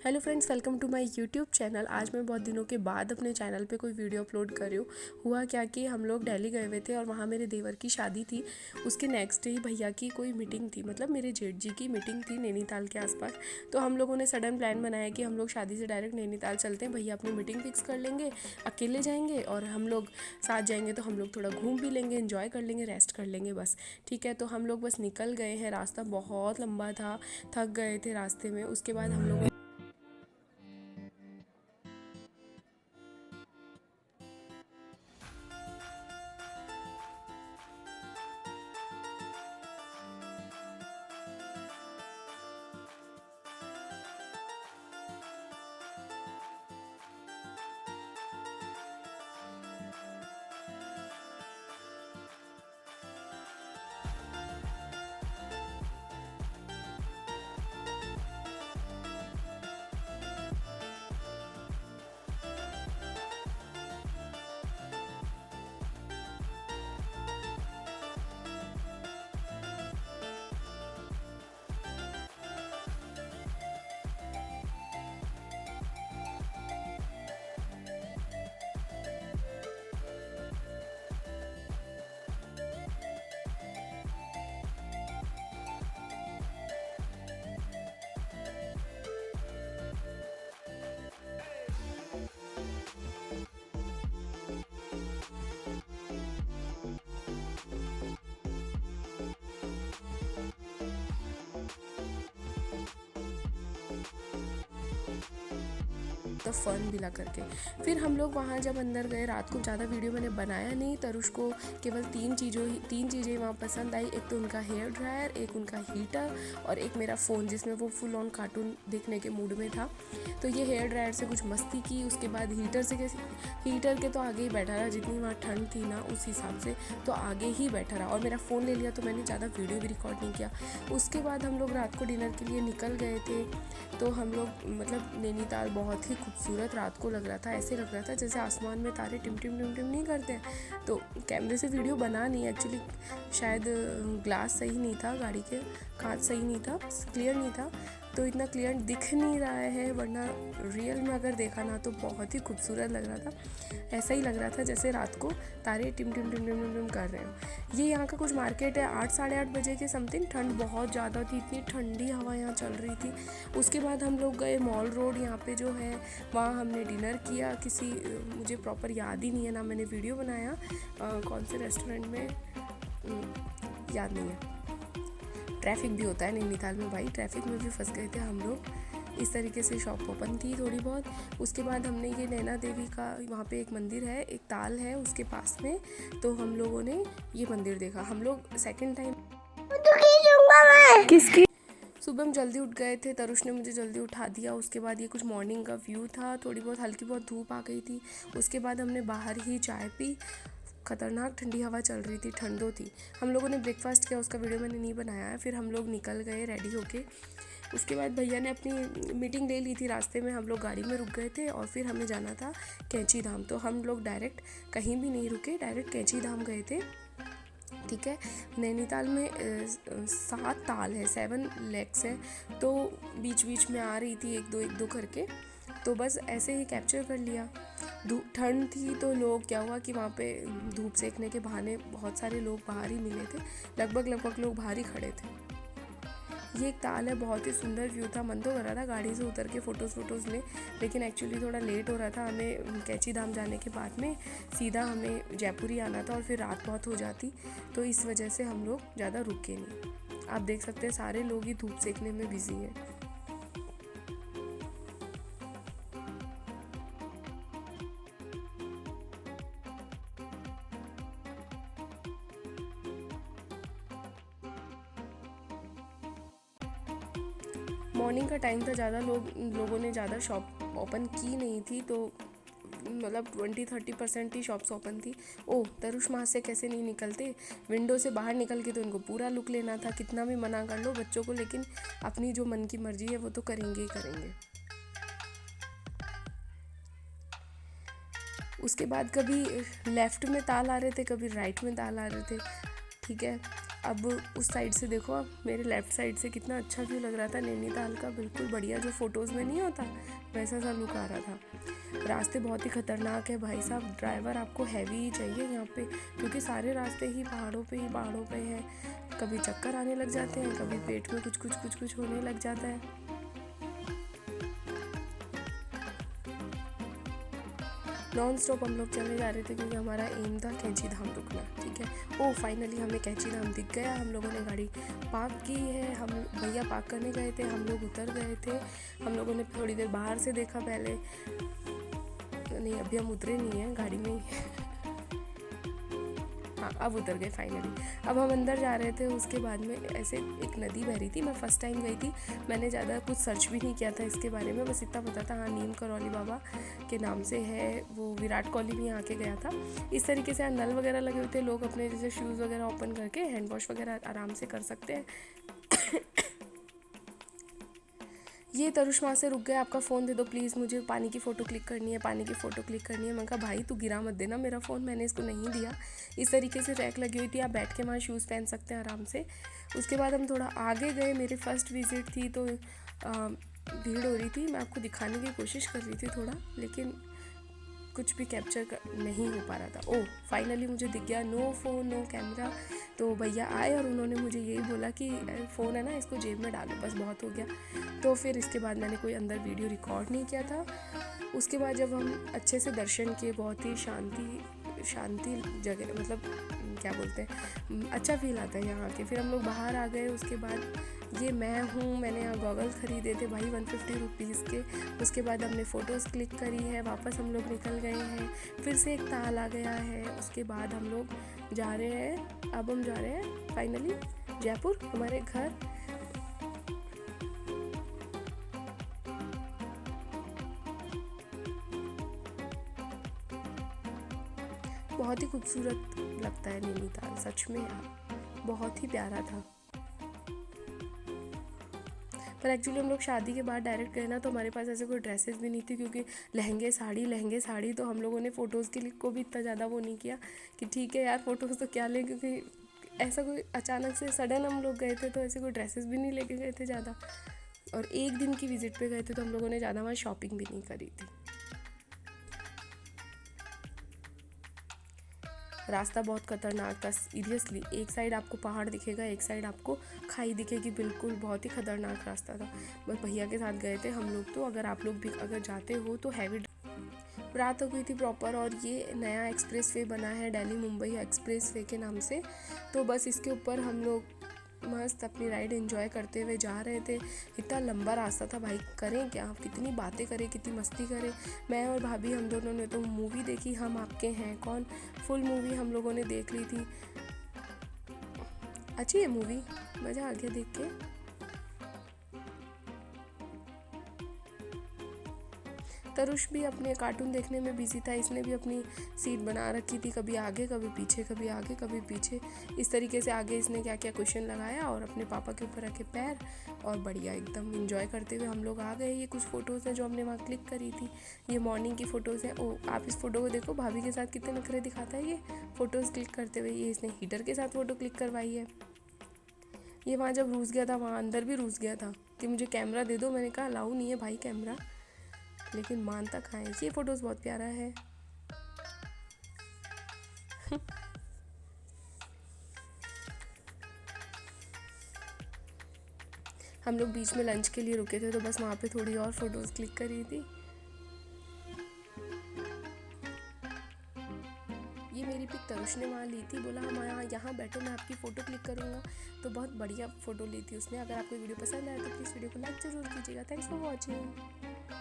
Hello friends, welcome to my YouTube channel. आज मैं बहुत दिनों के बाद अपने चैनल पे कोई वीडियो अपलोड कर रही हूँ। हुआ क्या कि हम लोग दिल्ली गए हुए थे और वहाँ मेरे देवर की शादी थी। उसके नेक्स्ट डे ही भैया की कोई मीटिंग थी, मतलब मेरे जेठ जी की मीटिंग थी नैनीताल के आसपास। तो हम लोगों ने सडन प्लान बनाया कि हम लोग शादी से डायरेक्ट नैनीताल चलते हैं। भैया अपनी मीटिंग फिक्स कर लेंगे, अकेले जाएंगे और हम लोग साथ जाएंगे तो हम लोग थोड़ा घूम भी लेंगे, इन्जॉय कर लेंगे, रेस्ट कर लेंगे बस। ठीक है, तो हम लोग बस निकल गए हैं। रास्ता बहुत लंबा था, थक गए थे रास्ते में। उसके बाद हम लोग द फन दिला करके। फिर हम लोग वहाँ जब अंदर गए, रात को ज़्यादा वीडियो मैंने बनाया नहीं। तरुष को केवल तीन चीज़ें वहाँ पसंद आई। एक तो उनका हेयर ड्रायर, एक उनका हीटर और एक मेरा फ़ोन, जिसमें वो फुल ऑन कार्टून देखने के मूड में था। तो ये हेयर ड्रायर से कुछ मस्ती की। उसके बाद हीटर के तो आगे ही बैठा रहा, जितनी वहाँ ठंड थी ना उस हिसाब से तो आगे ही बैठा रहा। और मेरा फ़ोन ले लिया तो मैंने ज़्यादा वीडियो भी रिकॉर्ड नहीं किया। उसके बाद हम लोग रात को डिनर के लिए निकल गए थे। तो हम लोग मतलब नैनीताल बहुत ही खूबसूरत रात को लग रहा था। ऐसे लग रहा था जैसे आसमान में तारे टिम टिम टिम टिम नहीं करते हैं। तो कैमरे से वीडियो बना नहीं, एक्चुअली शायद ग्लास सही नहीं था, गाड़ी के कांच सही नहीं था, क्लियर नहीं था, तो इतना क्लियर दिख नहीं रहा है। वरना रियल में अगर देखा ना तो बहुत ही खूबसूरत लग रहा था। ऐसा ही लग रहा था जैसे रात को तारे टिम टिम टिम टिम टिम टिम कर रहे हो। ये यहाँ का कुछ मार्केट है। 8 साढ़े 8 बजे के समथिंग ठंड बहुत ज़्यादा थी, इतनी ठंडी हवा यहाँ चल रही थी। उसके बाद हम लोग गए मॉल रोड, यहाँ पे जो है वहाँ हमने डिनर किया। मुझे प्रॉपर याद ही नहीं है ना, मैंने वीडियो बनाया कौन से रेस्टोरेंट में याद नहीं है। ट्रैफिक भी होता है नैनीताल में भाई, ट्रैफिक में भी फंस गए थे हम लोग। इस तरीके से शॉप ओपन थी थोड़ी बहुत। उसके बाद हमने ये नैना देवी का, वहाँ पे एक मंदिर है, एक ताल है उसके पास में, तो हम लोगों ने ये मंदिर देखा। हम लोग सेकंड टाइम किसकी सुबह हम जल्दी उठ गए थे, तरुष ने मुझे जल्दी उठा दिया। उसके बाद ये कुछ मॉर्निंग का व्यू था, थोड़ी बहुत हल्की बहुत धूप आ गई थी। उसके बाद हमने बाहर ही चाय पी। खतरनाक ठंडी हवा चल रही थी, ठंडो थी। हम लोगों ने ब्रेकफास्ट किया, उसका वीडियो मैंने नहीं बनाया है। फिर हम लोग निकल गए रेडी होके। उसके बाद भैया ने अपनी मीटिंग ले ली थी। रास्ते में हम लोग गाड़ी में रुक गए थे और फिर हमें जाना था कैंची धाम। तो हम लोग डायरेक्ट कहीं भी नहीं रुके, डायरेक्ट कैंची धाम गए थे। ठीक है, नैनीताल में 7 ताल है, 7 लेक्स है। तो बीच बीच में आ रही थी एक दो करके, तो बस ऐसे ही कैप्चर कर लिया। ठंड थी तो लोग, क्या हुआ कि वहाँ पे धूप सेकने के बहाने बहुत सारे लोग बाहर ही मिले थे। लगभग लोग बाहर ही खड़े थे। ये एक ताल है, बहुत ही सुंदर व्यू था। मन तो कर रहा था गाड़ी से उतर के फ़ोटोज़ लें, लेकिन एक्चुअली थोड़ा लेट हो रहा था। हमें कैंची धाम जाने के बाद में सीधा हमें जयपुर ही आना था और फिर रात बहुत हो जाती, तो इस वजह से हम लोग ज़्यादा रुके नहीं। आप देख सकते हैं सारे लोग ही धूप सेकने में बिजी हैं। मॉर्निंग का टाइम था, लोगों ने ज़्यादा शॉप ओपन की नहीं थी, तो मतलब 20-30% ही शॉप्स ओपन थी। ओह, तरुष माँ से कैसे नहीं निकलते, विंडो से बाहर निकल के तो इनको पूरा लुक लेना था। कितना भी मना कर लो बच्चों को, लेकिन अपनी जो मन की मर्जी है वो तो करेंगे ही करेंगे। उसके बाद कभी लेफ़्ट में ताल आ रहे थे, कभी राइट में ताल आ रहे थे। ठीक है, अब उस साइड से देखो, अब मेरे लेफ़्ट साइड से कितना अच्छा व्यू लग रहा था नैनीताल का, बिल्कुल बढ़िया, जो फ़ोटोज़ में नहीं होता वैसा सा लुक आ रहा था। रास्ते बहुत ही ख़तरनाक है भाई साहब, ड्राइवर आपको हैवी ही चाहिए यहाँ पे, क्योंकि सारे रास्ते ही पहाड़ों पे हैं। कभी चक्कर आने लग जाते हैं, कभी पेट में कुछ होने लग जाता है। नॉन स्टॉप हम लोग चले जा रहे थे क्योंकि हमारा एम था कैंची धाम रुकना, ठीक है। फाइनली हमें कैंची धाम दिख गया। हम लोगों ने गाड़ी पार्क की है, हम भैया पार्क करने गए थे, हम लोग उतर गए थे। हम लोगों ने थोड़ी देर बाहर से देखा पहले, नहीं अभी हम उतरे नहीं हैं, गाड़ी में ही हाँ अब उतर गए फाइनली। अब हम अंदर जा रहे थे, उसके बाद में ऐसे एक नदी बह रही थी। मैं फ़र्स्ट टाइम गई थी, मैंने ज़्यादा कुछ सर्च भी नहीं किया था इसके बारे में, बस इतना पता था हाँ नीम करौली बाबा के नाम से है, वो विराट कोहली भी यहाँ के गया था। इस तरीके से नल वगैरह लगे हुए थे, लोग अपने जैसे शूज़ वगैरह ओपन करके हैंड वॉश वगैरह आराम से कर सकते हैं। ये तरुष माँ से रुक गया, आपका फ़ोन दे दो प्लीज़, मुझे पानी की फ़ोटो क्लिक करनी है, पानी की फ़ोटो क्लिक करनी है। मैंने कहा भाई तू गिरा मत देना मेरा फ़ोन, मैंने इसको नहीं दिया। इस तरीके से रैक लगी हुई थी, आप बैठ के वहाँ शूज़ पहन सकते हैं आराम से। उसके बाद हम थोड़ा आगे गए, मेरी फ़र्स्ट विज़िट थी तो भीड़ हो रही थी, मैं आपको दिखाने की कोशिश कर रही थी थोड़ा, लेकिन कुछ भी कैप्चर नहीं हो पा रहा था। फाइनली मुझे दिख गया, नो फ़ोन नो कैमरा। तो भैया आए और उन्होंने मुझे यही बोला कि फ़ोन है ना, इसको जेब में डालो, बस बहुत हो गया। तो फिर इसके बाद मैंने कोई अंदर वीडियो रिकॉर्ड नहीं किया था। उसके बाद जब हम अच्छे से दर्शन किए, बहुत ही शांति जगह, मतलब क्या बोलते हैं, अच्छा फील आता है यहाँ के। फिर हम लोग बाहर आ गए। उसके बाद ये मैंने यहाँ गॉगल ख़रीदे थे भाई 150 रुपीज़ के। उसके बाद हमने फ़ोटोज़ क्लिक करी है, वापस हम लोग निकल गए हैं। फिर से एक ताल आ गया है। उसके बाद हम लोग जा रहे हैं, अब हम जा रहे हैं फाइनली जयपुर, हमारे घर। बहुत ही खूबसूरत लगता है नैनीताल, सच में यार बहुत ही प्यारा था। पर एक्चुअली हम लोग शादी के बाद डायरेक्ट गए ना, तो हमारे पास ऐसे कोई ड्रेसेस भी नहीं थी, क्योंकि लहंगे साड़ी, तो हम लोगों ने फ़ोटोज़ के लिए को भी इतना ज़्यादा वो नहीं किया कि ठीक है यार फ़ोटोज़ तो क्या लें, क्योंकि ऐसा कोई अचानक से सडन हम लोग गए थे, तो ऐसे कोई ड्रेसेस भी नहीं लेके गए थे ज़्यादा, और एक दिन की विज़िट पे गए थे, तो हम लोगों ने ज़्यादा वहाँ शॉपिंग भी नहीं करी थी। रास्ता बहुत ख़तरनाक था सीरियसली, एक साइड आपको पहाड़ दिखेगा, एक साइड आपको खाई दिखेगी, बिल्कुल बहुत ही ख़तरनाक रास्ता था। बस भैया के साथ गए थे हम लोग। तो अगर आप लोग भी अगर जाते हो तो हैवी। रात हो गई थी प्रॉपर, और ये नया एक्सप्रेस वे बना है दिल्ली मुंबई एक्सप्रेस वे के नाम से। तो बस इसके ऊपर हम लोग मस्त अपनी राइड एंजॉय करते हुए जा रहे थे। इतना लंबा रास्ता था भाई, करें क्या, कितनी बातें करें, कितनी मस्ती करें। मैं और भाभी हम दोनों ने तो मूवी देखी, हम आपके हैं कौन, फुल मूवी हम लोगों ने देख ली थी। अच्छी है मूवी, मज़ा आ गया देख के। तरुष भी अपने कार्टून देखने में बिजी था, इसने भी अपनी सीट बना रखी थी, कभी आगे कभी पीछे, कभी आगे कभी पीछे, इस तरीके से आगे इसने क्या क्या क्वेश्चन लगाया और अपने पापा के ऊपर रखे पैर, और बढ़िया एकदम एंजॉय करते हुए हम लोग आ गए। ये कुछ फ़ोटोज़ हैं जो हमने वहाँ क्लिक करी थी, ये मॉर्निंग की फ़ोटोज़ हैं। आप इस फ़ोटो को देखो, भाभी के साथ कितने नखरे दिखाता है ये फ़ोटोज़ क्लिक करते हुए। ये इसने हीटर के साथ फ़ोटो क्लिक करवाई है। ये वहाँ जब रूस गया था, वहाँ अंदर भी रूस गया था कि मुझे कैमरा दे दो, मैंने कहा अलाउ नहीं है भाई कैमरा, लेकिन मानता कहाँ है। ये फ़ोटोज़ बहुत प्यारा है। हम लोग बीच में लंच के लिए रुके थे, तो बस वहाँ पे थोड़ी और फ़ोटोज़ क्लिक करी थी। ये मेरी पिक तरुष ने वहाँ ली थी, बोला हम यहाँ बैठो, मैं आपकी फ़ोटो क्लिक करूँगा, तो बहुत बढ़िया फ़ोटो ली थी उसने। अगर आपको वीडियो पसंद आए तो प्लीज़ वीडियो को लाइक ज़रूर कीजिएगा। Thanks for watching.